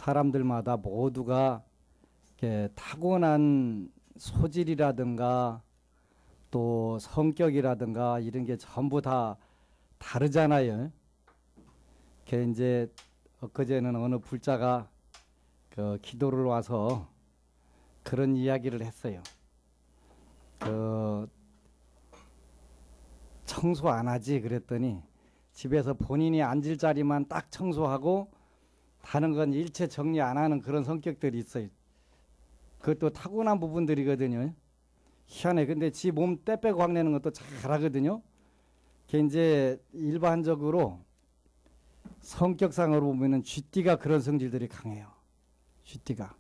사람들마다 모두가 이렇게 타고난 소질이라든가 또 성격이라든가 이런 게 전부 다 다르잖아요. 그 이제 엊그제는 어느 불자가 그 기도를 와서 그런 이야기를 했어요. 그 청소 안 하지 그랬더니 집에서 본인이 앉을 자리만 딱 청소하고 다른 건 일체 정리 안 하는 그런 성격들이 있어요. 그것도 타고난 부분들이거든요. 희한해. 근데 지 몸 때 빼고 확내는 것도 잘하거든요. 그게 이제 일반적으로 성격상으로 보면은 쥐띠가 그런 성질들이 강해요. 쥐띠가.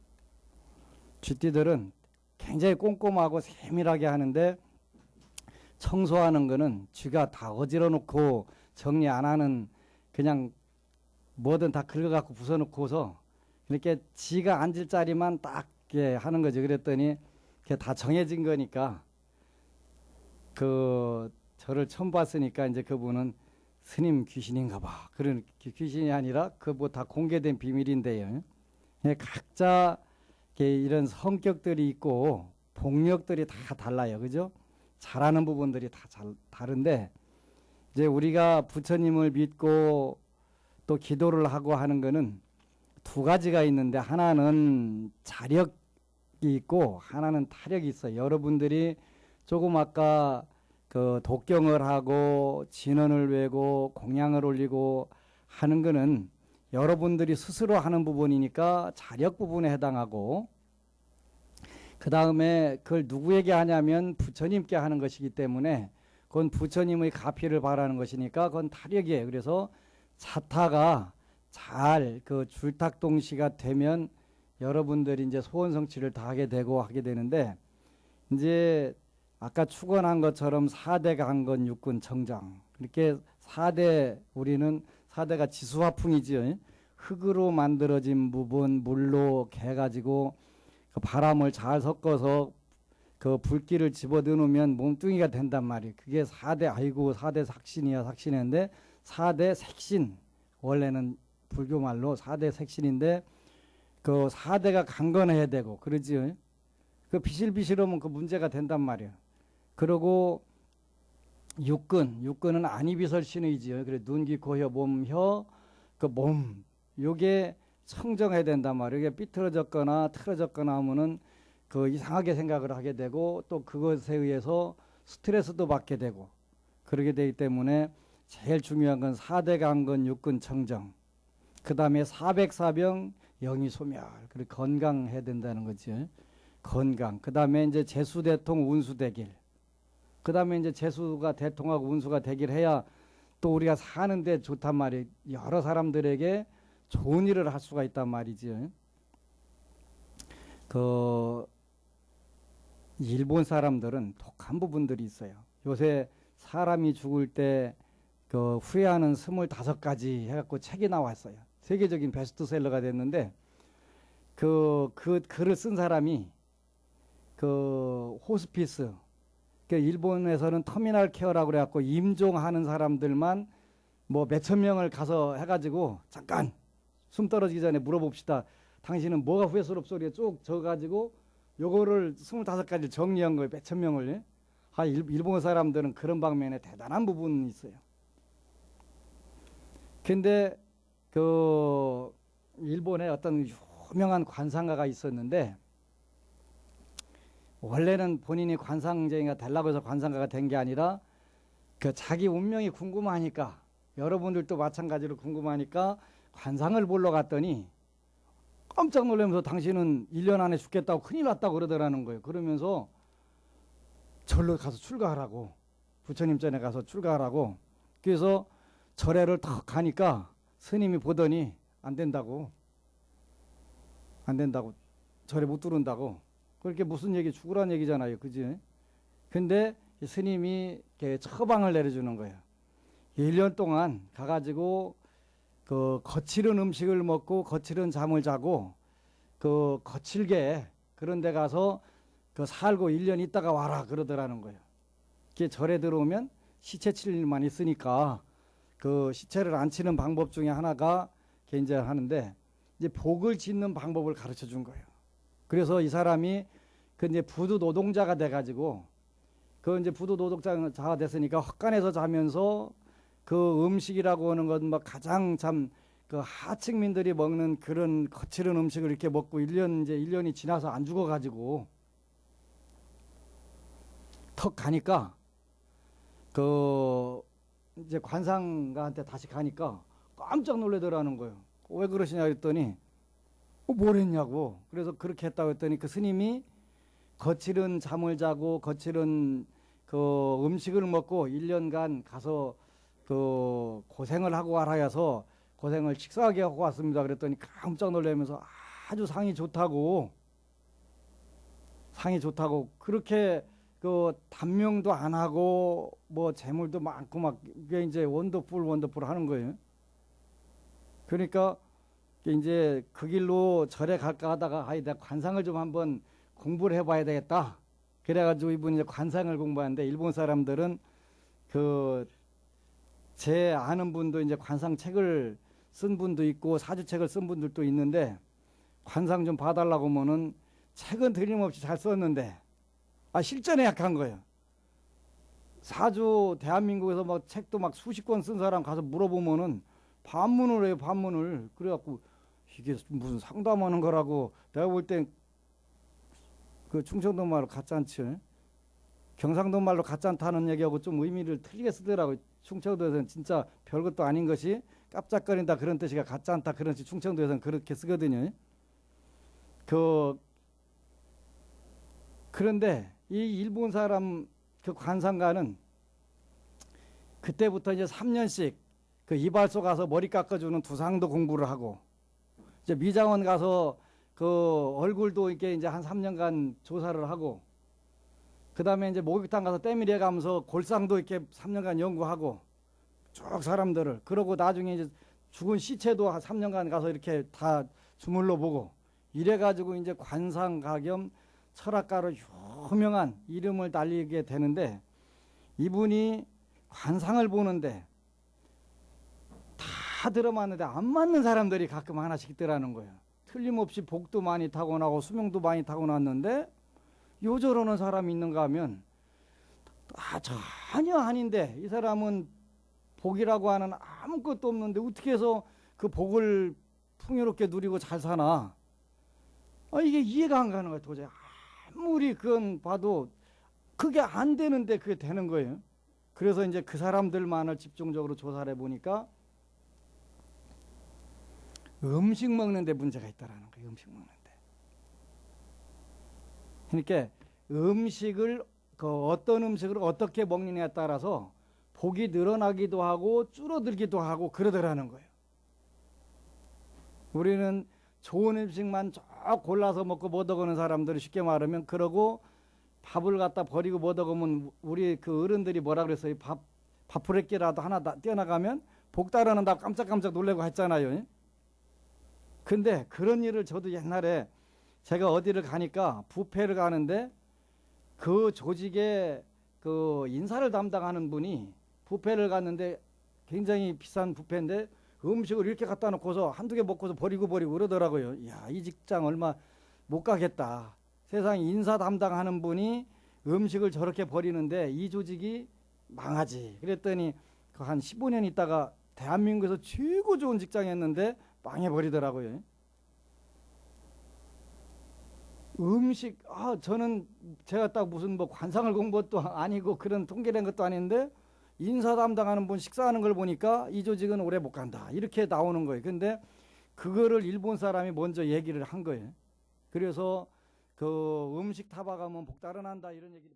쥐띠들은 굉장히 꼼꼼하고 세밀하게 하는데 청소하는 거는 쥐가 다 어지러 놓고 정리 안 하는 그냥 뭐든 다 긁어갖고 부숴놓고서 이렇게 지가 앉을 자리만 딱 이렇게 하는 거죠. 그랬더니 그게 다 정해진 거니까 그 저를 처음 봤으니까 이제 그분은 스님 귀신인가 봐. 그런 귀신이 아니라 그 뭐 다 공개된 비밀인데요. 각자 이런 성격들이 있고 복력들이 다 달라요. 그죠? 잘하는 부분들이 다 다른데 이제 우리가 부처님을 믿고 또 기도를 하고 하는 거는 두 가지가 있는데 하나는 자력이 있고 하나는 타력이 있어요. 여러분들이 조금 아까 그 독경을 하고 진언을 외고 공양을 올리고 하는 거는 여러분들이 스스로 하는 부분이니까 자력 부분에 해당하고 그 다음에 그걸 누구에게 하냐면 부처님께 하는 것이기 때문에 그건 부처님의 가피를 바라는 것이니까 그건 타력이에요. 그래서 자타가 잘 그 줄탁동시가 되면 여러분들이 이제 소원 성취를 다 하게 되고 하게 되는데 이제 아까 축원한 것처럼 4대 강건 6군 정장 이렇게 4대 우리는 4대가 지수화풍이지요. 흙으로 만들어진 부분 물로 개가지고 그 바람을 잘 섞어서 그 불길을 집어넣으면 몸뚱이가 된단 말이에요. 그게 4대 아이고 4대 삭신이야 삭신인데 4대 색신 원래는 불교 말로 4대 색신인데 그 4대가 강건해야 되고 그러지요. 그 비실비실하면 그 문제가 된단 말이에요. 그리고 육근은 안이비설신의지요. 그래 눈, 귀, 코, 혀, 몸, 혀, 그 몸 요게 청정해야 된단 말이에요. 이게 삐뚤어졌거나 틀어졌거나 하면은 그 이상하게 생각을 하게 되고 또 그것에 의해서 스트레스도 받게 되고 그러게 되기 때문에 제일 중요한 건 4대 강건 6근 청정 그 다음에 400사병 영이소멸 그리고 건강해야 된다는 거지. 건강 그 다음에 이제 재수대통 운수대길 그 다음에 이제 재수가 대통하고 운수가 되길 해야 또 우리가 사는데 좋단 말이에요. 여러 사람들에게 좋은 일을 할 수가 있단 말이지. 그 일본 사람들은 독한 부분들이 있어요. 요새 사람이 죽을 때 그 후회하는 25가지 해갖고 책이 나왔어요. 세계적인 베스트셀러가 됐는데 그 글을 쓴 사람이 그 호스피스 그 일본에서는 터미널 케어라고 그래갖고 임종하는 사람들만 뭐 몇천 명을 가서 해가지고 잠깐 숨 떨어지기 전에 물어봅시다. 당신은 뭐가 후회스럽소리에 쭉 적어가지고 요거를 25가지 정리한 거예요. 몇천 명을. 일본 사람들은 그런 방면에 대단한 부분이 있어요. 근데 그 일본에 어떤 유명한 관상가가 있었는데 원래는 본인이 관상쟁이가 되려고 해서 관상가가 된 게 아니라 그 자기 운명이 궁금하니까 여러분들도 마찬가지로 궁금하니까 관상을 보러 갔더니 깜짝 놀라면서 당신은 1년 안에 죽겠다고 큰일 났다고 그러더라는 거예요. 그러면서 절로 가서 출가하라고 부처님 전에 가서 출가하라고 그래서 절에를 탁 가니까 스님이 보더니 안 된다고 절에 못 들어온다고 그렇게 무슨 얘기 죽으란 얘기잖아요. 그지? 근데 스님이 처방을 내려주는 거예요. 1년 동안 가가지고 그 거칠은 음식을 먹고 거칠은 잠을 자고 그 거칠게 그런 데 가서 그 살고 1년 있다가 와라 그러더라는 거예요. 그게 절에 들어오면 시체 칠 일만 있으니까 그 시체를 안 치는 방법 중에 하나가 이제 하는데 이제 복을 짓는 방법을 가르쳐 준 거예요. 그래서 이 사람이 그 이제 부두 노동자가 돼가지고 그 이제 부두 노동자가 됐으니까 헛간에서 자면서 그 음식이라고 하는 건 뭐 가장 참 그 하층민들이 먹는 그런 거칠은 음식을 이렇게 먹고 1년이 지나서 안 죽어가지고 턱 가니까 그 이제 관상가한테 다시 가니까 깜짝 놀래더라는 거예요. 왜 그러시냐 그랬더니 뭘 했냐고. 그래서 그렇게 했다고 했더니 그 스님이 거칠은 잠을 자고 거칠은 그 음식을 먹고 1년간 가서 그 고생을 하고 와라 해서 고생을 식사하게 하고 왔습니다. 그랬더니 깜짝 놀라면서 아주 상이 좋다고 그렇게 그 단명도 안 하고 뭐 재물도 많고 막 이게 이제 원더풀 하는 거예요. 그러니까 이제 그 길로 절에 갈까 하다가 내가 관상을 좀 한번 공부를 해봐야 되겠다. 그래가지고 이분이 이제 관상을 공부하는데 일본 사람들은 그 제 아는 분도 이제 관상 책을 쓴 분도 있고 사주책을 쓴 분들도 있는데 관상 좀 봐달라고 하면은 책은 틀림없이 잘 썼는데 실전에 약한 거예요. 사주 대한민국에서 막 책도 막 수십 권 쓴 사람 가서 물어보면은 반문을 해요, 반문을. 그래갖고 이게 무슨 상담하는 거라고 내가 볼 땐 그 충청도 말로 가짜않죠. 경상도 말로 가짜않다는 얘기하고 좀 의미를 틀리게 쓰더라고요. 충청도에서는 진짜 별것도 아닌 것이 깜짝거린다 그런 뜻이가 가짜않다 그런 뜻이 충청도에서는 그렇게 쓰거든요. 그런데 이 일본 사람 그 관상가는 그때부터 이제 3년씩 그 이발소 가서 머리 깎아주는 두상도 공부를 하고 이제 미장원 가서 그 얼굴도 이렇게 이제 한 3년간 조사를 하고 그 다음에 이제 목욕탕 가서 때밀이 가면서 골상도 이렇게 3년간 연구하고 쭉 사람들을 그러고 나중에 이제 죽은 시체도 한 3년간 가서 이렇게 다 주물러 보고 이래가지고 이제 관상가 겸 철학가로 유명한 이름을 날리게 되는데 이분이 관상을 보는데 다 들어맞는데 안 맞는 사람들이 가끔 하나씩 있더라는 거예요. 틀림없이 복도 많이 타고나고 수명도 많이 타고났는데 요저러는 사람이 있는가 하면 전혀 아닌데 이 사람은 복이라고 하는 아무것도 없는데 어떻게 해서 그 복을 풍요롭게 누리고 잘 사나. 이게 이해가 안 가는 거예요. 도저히 아무리 그건 봐도 그게 안 되는데 그게 되는 거예요. 그래서 이제 그 사람들만을 집중적으로 조사를 해보니까 음식 먹는데 문제가 있다라는 거예요. 음식 먹는데. 그러니까 음식을 어떤 음식을 어떻게 먹느냐에 따라서 복이 늘어나기도 하고 줄어들기도 하고 그러더라는 거예요. 우리는 좋은 음식만 쭉 골라서 먹고 못 먹는 사람들이 쉽게 말하면 그러고 밥을 갖다 버리고 못 먹으면 우리 그 어른들이 뭐라 그랬어요? 밥풀 한 끼라도 하나 떼어나가면 복 따르는다고 깜짝깜짝 놀래고 했잖아요. 근데 그런 일을 저도 옛날에 제가 어디를 가니까 뷔페를 가는데 그 조직에 그 인사를 담당하는 분이 뷔페를 갔는데 굉장히 비싼 뷔페인데 음식을 이렇게 갖다 놓고서 한두 개 먹고서 버리고 그러더라고요. 이야, 이 직장 얼마 못 가겠다. 세상에 인사 담당하는 분이 음식을 저렇게 버리는데 이 조직이 망하지. 그랬더니 그 한 15년 있다가 대한민국에서 최고 좋은 직장이었는데 망해버리더라고요. 음식, 저는 제가 딱 무슨 뭐 관상을 공부한 것도 아니고 그런 통계된 것도 아닌데 인사 담당하는 분 식사하는 걸 보니까 이 조직은 오래 못 간다. 이렇게 나오는 거예요. 근데 그거를 일본 사람이 먼저 얘기를 한 거예요. 그래서 그 음식 타박하면 복 달아난다 이런 얘기를